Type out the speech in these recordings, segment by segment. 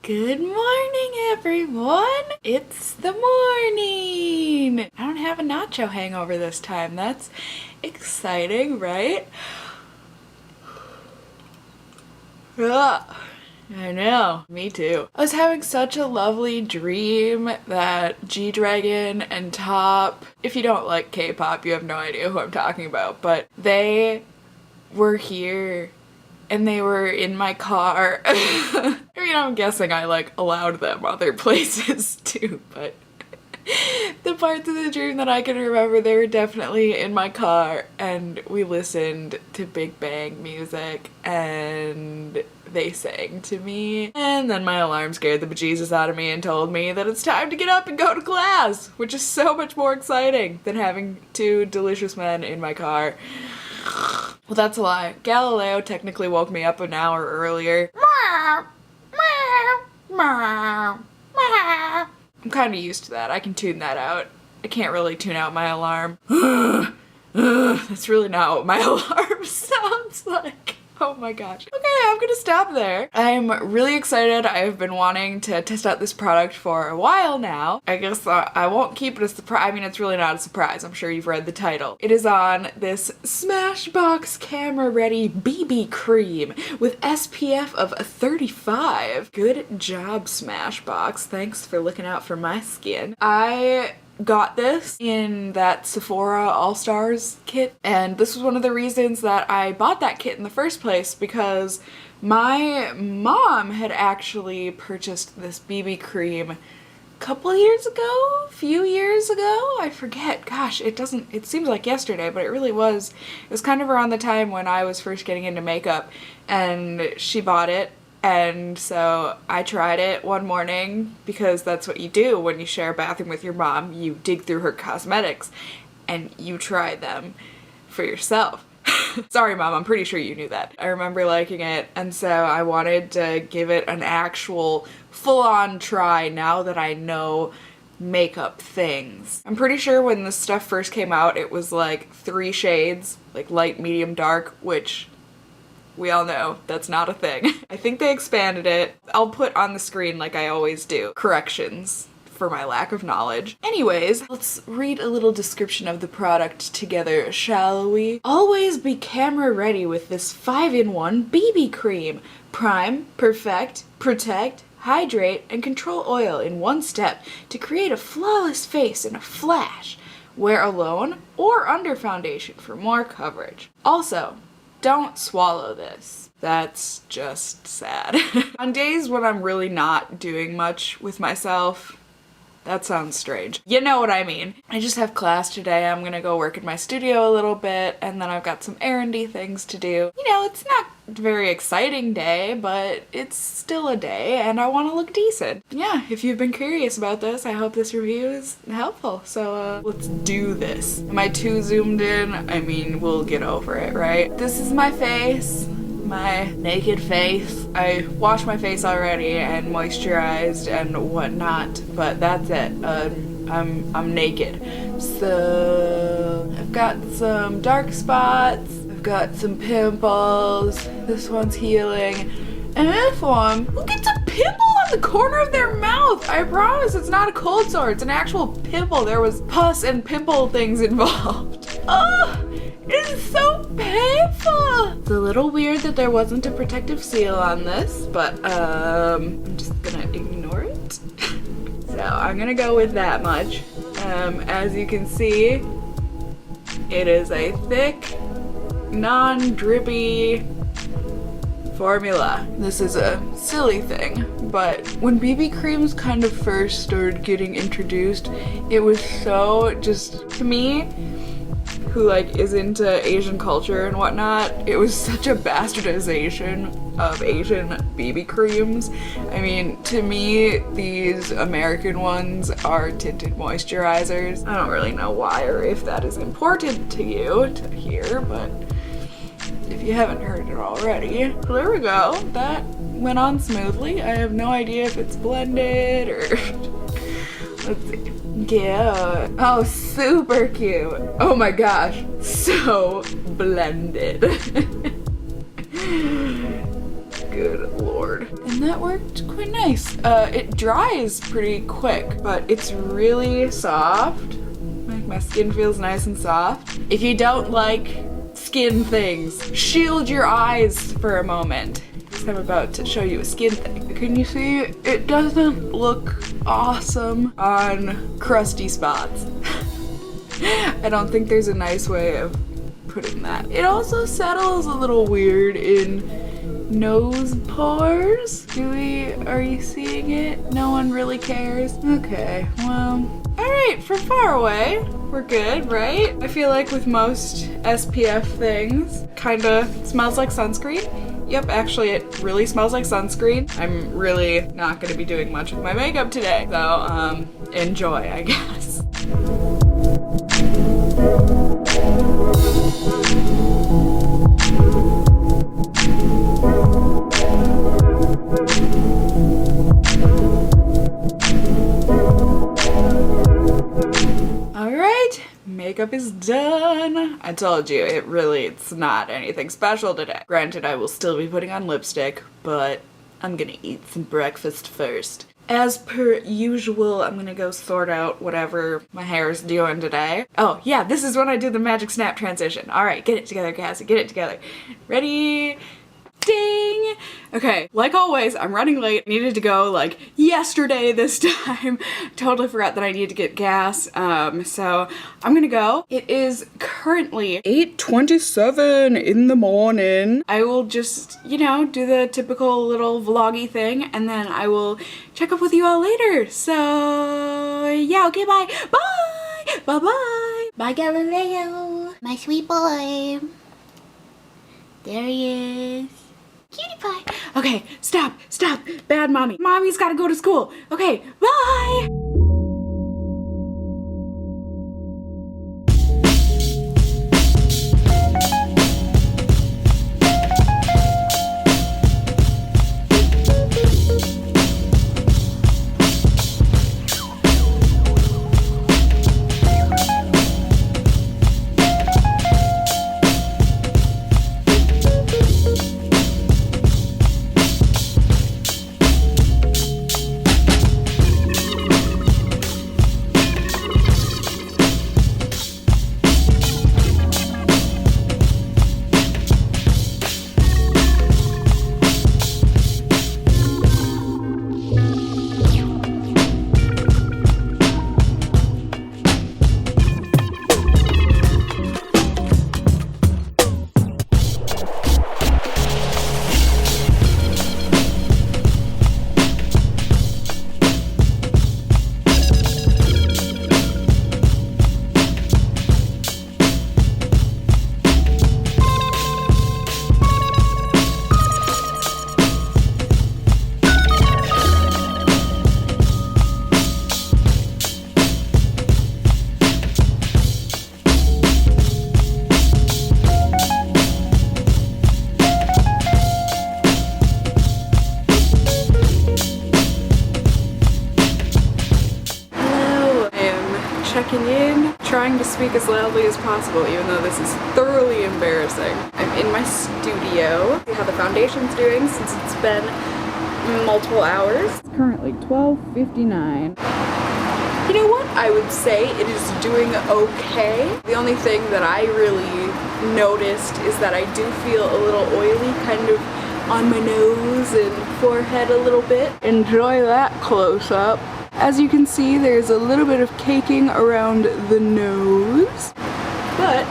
Good morning, everyone! It's the morning! I don't have a nacho hangover this time. That's exciting, right? Ugh. I know, me too. I was having such a lovely dream that G-Dragon and Top, if you don't like K-pop, you have no idea who I'm talking about, but they were here and they were in my car. I mean, I'm guessing I allowed them other places too, but the parts of the dream that I can remember, they were definitely in my car and we listened to Big Bang music and they sang to me. And then my alarm scared the bejesus out of me and told me that it's time to get up and go to class, which is so much more exciting than having two delicious men in my car. Well, that's a lie. Galileo technically woke me up an hour earlier. I'm kind of used to that. I can tune that out. I can't really tune out my alarm. That's really not what my alarm sounds like. Oh my gosh. Okay, I'm gonna stop there. I'm really excited. I've been wanting to test out this product for a while now. I guess I won't keep it a surprise. I mean, it's really not a surprise. I'm sure you've read the title. It is on this Smashbox Camera Ready BB Cream with SPF of 35. Good job, Smashbox. Thanks for looking out for my skin. I got this in that Sephora All-Stars kit, and this was one of the reasons that I bought that kit in the first place, because my mom had actually purchased this BB cream a couple years ago, a few years ago, I forget. Gosh, it seems like yesterday, but it really was. It was kind of around the time when I was first getting into makeup, and she bought it. And so I tried it one morning, because that's what you do when you share a bathroom with your mom. You dig through her cosmetics and you try them for yourself. Sorry, Mom, I'm pretty sure you knew that. I remember liking it, and so I wanted to give it an actual full-on try now that I know makeup things. I'm pretty sure when this stuff first came out, it was like 3 shades, like light, medium, dark, which we all know that's not a thing. I think they expanded it. I'll put on the screen, like I always do, corrections for my lack of knowledge. Anyways, let's read a little description of the product together, shall we? Always be camera ready with this 5-in-1 BB cream. Prime, perfect, protect, hydrate, and control oil in one step to create a flawless face in a flash. Wear alone or under foundation for more coverage. Also, don't swallow this. That's just sad. On days when I'm really not doing much with myself, that sounds strange. You know what I mean. I just have class today. I'm gonna go work in my studio a little bit, and then I've got some errandy things to do. You know, it's not a very exciting day, but it's still a day, and I want to look decent. Yeah, if you've been curious about this, I hope this review is helpful. So let's do this. Am I too zoomed in? I mean, we'll get over it, right? This is my face. My naked face. I washed my face already and moisturized and whatnot, but that's it. I'm naked. So I've got some dark spots, I've got some pimples, this one's healing, and this one, who gets a pimple on the corner of their mouth? I promise it's not a cold sore, it's an actual pimple. There was pus and pimple things involved. Oh! It's so painful! It's a little weird that there wasn't a protective seal on this, but I'm just gonna ignore it. So I'm gonna go with that much. As you can see, it is a thick, non-drippy formula. This is a silly thing, but when BB creams kind of first started getting introduced, it was so just, to me, who is into Asian culture and whatnot, it was such a bastardization of Asian BB creams. I mean, to me, these American ones are tinted moisturizers. I don't really know why or if that is important to you to hear, but if you haven't heard it already. There we go. That went on smoothly. I have no idea if it's blended or let's see. Cute. Oh, super cute. Oh my gosh. So blended. Good lord. forward. And that worked quite nice. It dries pretty quick, but it's really soft. Like my skin feels nice and soft. If you don't like skin things, shield your eyes for a moment. Because I'm about to show you a skin thing. Can you see? It doesn't look awesome on crusty spots. I don't think there's a nice way of putting that. It also settles a little weird in nose pores. Are you seeing it? No one really cares? Okay, well, all right, from far away, we're good, right? I feel like with most SPF things, kinda smells like sunscreen. Yep, actually it really smells like sunscreen. I'm really not gonna be doing much with my makeup today, so enjoy, I guess. Makeup is done. I told you, it's not anything special today. Granted, I will still be putting on lipstick, but I'm gonna eat some breakfast first. As per usual, I'm gonna go sort out whatever my hair is doing today. Oh yeah, this is when I do the magic snap transition. All right, get it together, Cassie, get it together. Ready? Ding! Okay, like always, I'm running late. Needed to go like yesterday this time. Totally forgot that I need to get gas. So I'm gonna go. It is currently 8:27 in the morning. I will just, you know, do the typical little vloggy thing and then I will check up with you all later. So yeah, okay, bye. Bye! Bye-bye! Bye, Galileo. My sweet boy. There he is. Cutie pie. Okay, stop. Bad mommy. Mommy's gotta go to school. Okay, bye! checking in, trying to speak as loudly as possible, even though this is thoroughly embarrassing. I'm in my studio. See how the foundation's doing since it's been multiple hours. It's currently 12:59. You know what? I would say it is doing okay. The only thing that I really noticed is that I do feel a little oily, kind of on my nose and forehead a little bit. Enjoy that close up. As you can see, there's a little bit of caking around the nose, but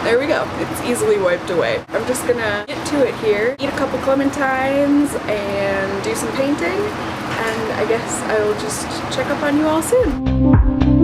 there we go. It's easily wiped away. I'm just gonna get to it here, eat a couple clementines and do some painting, and I guess I will just check up on you all soon.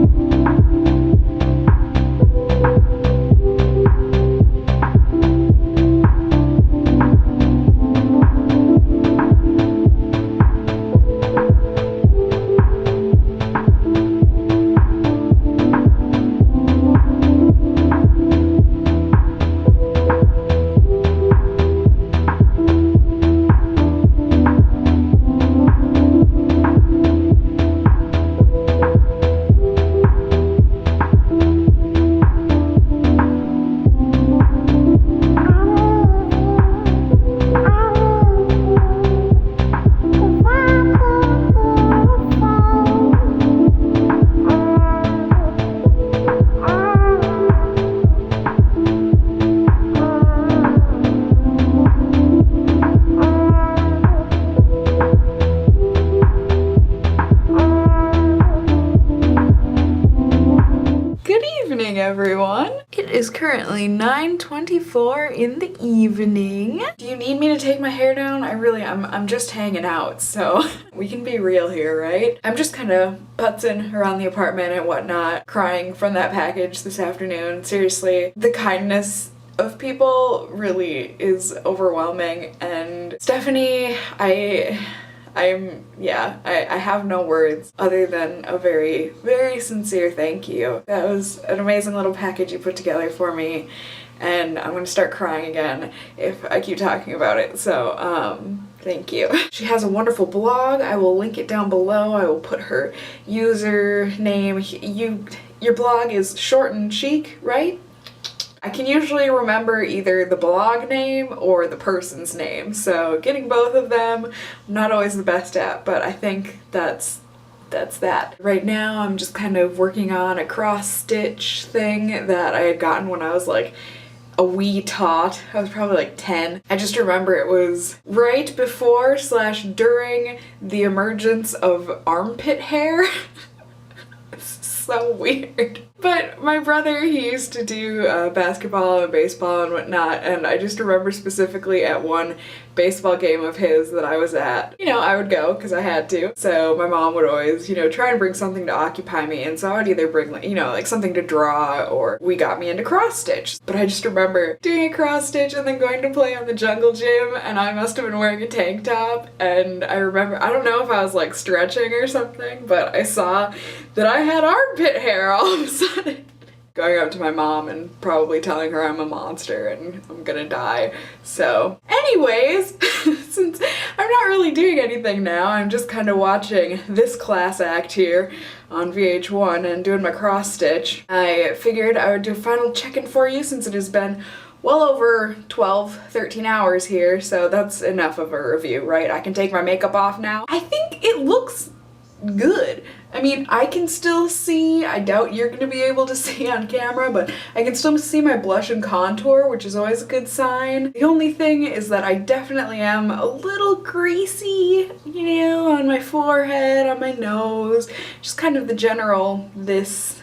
everyone. It is currently 9:24 in the evening. Do you need me to take my hair down? I'm just hanging out, so we can be real here, right? I'm just kind of putzing around the apartment and whatnot, crying from that package this afternoon. Seriously, the kindness of people really is overwhelming, and Stephanie, I have no words other than a very, very sincere thank you. That was an amazing little package you put together for me, and I'm gonna start crying again if I keep talking about it, so thank you. She has a wonderful blog. I will link it down below. I will put her username. Your blog is short and chic, right? I can usually remember either the blog name or the person's name, so getting both of them, I'm not always the best at, but I think that's that. Right now I'm just kind of working on a cross stitch thing that I had gotten when I was like a wee tot. I was probably like 10. I just remember it was right before / during the emergence of armpit hair. So weird. But my brother, he used to do basketball and baseball and whatnot, and I just remember specifically at one baseball game of his that I was at, I would go because I had to. So my mom would always, try and bring something to occupy me, and so I would either bring, like something to draw, or we got me into cross stitch. But I just remember doing a cross stitch and then going to play on the jungle gym, and I must have been wearing a tank top, and I remember, I don't know if I was like stretching or something, but I saw that I had armpit hair all of a sudden. Going up to my mom and probably telling her I'm a monster and I'm gonna die. So anyways, since I'm not really doing anything now, I'm just kind of watching this class act here on VH1 and doing my cross stitch. I figured I would do a final check-in for you since it has been well over 13 hours here, so that's enough of a review, right? I can take my makeup off now. I think it looks good. I mean, I can still see, I doubt you're gonna be able to see on camera, but I can still see my blush and contour, which is always a good sign. The only thing is that I definitely am a little greasy, on my forehead, on my nose, just kind of the general, this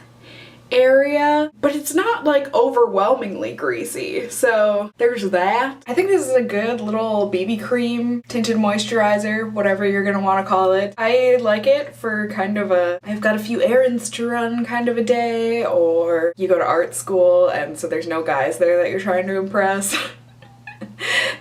area, but it's not like overwhelmingly greasy, so there's that. I think this is a good little BB cream tinted moisturizer, whatever you're gonna want to call it. I like it for kind of I've got a few errands to run kind of a day, or you go to art school and so there's no guys there that you're trying to impress.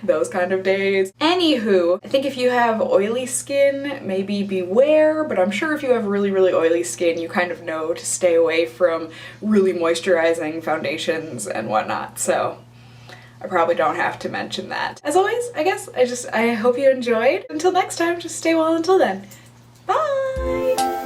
Those kind of days. Anywho, I think if you have oily skin, maybe beware, but I'm sure if you have really, really oily skin, you kind of know to stay away from really moisturizing foundations and whatnot, so I probably don't have to mention that. As always, I guess, I hope you enjoyed. Until next time, just stay well until then. Bye!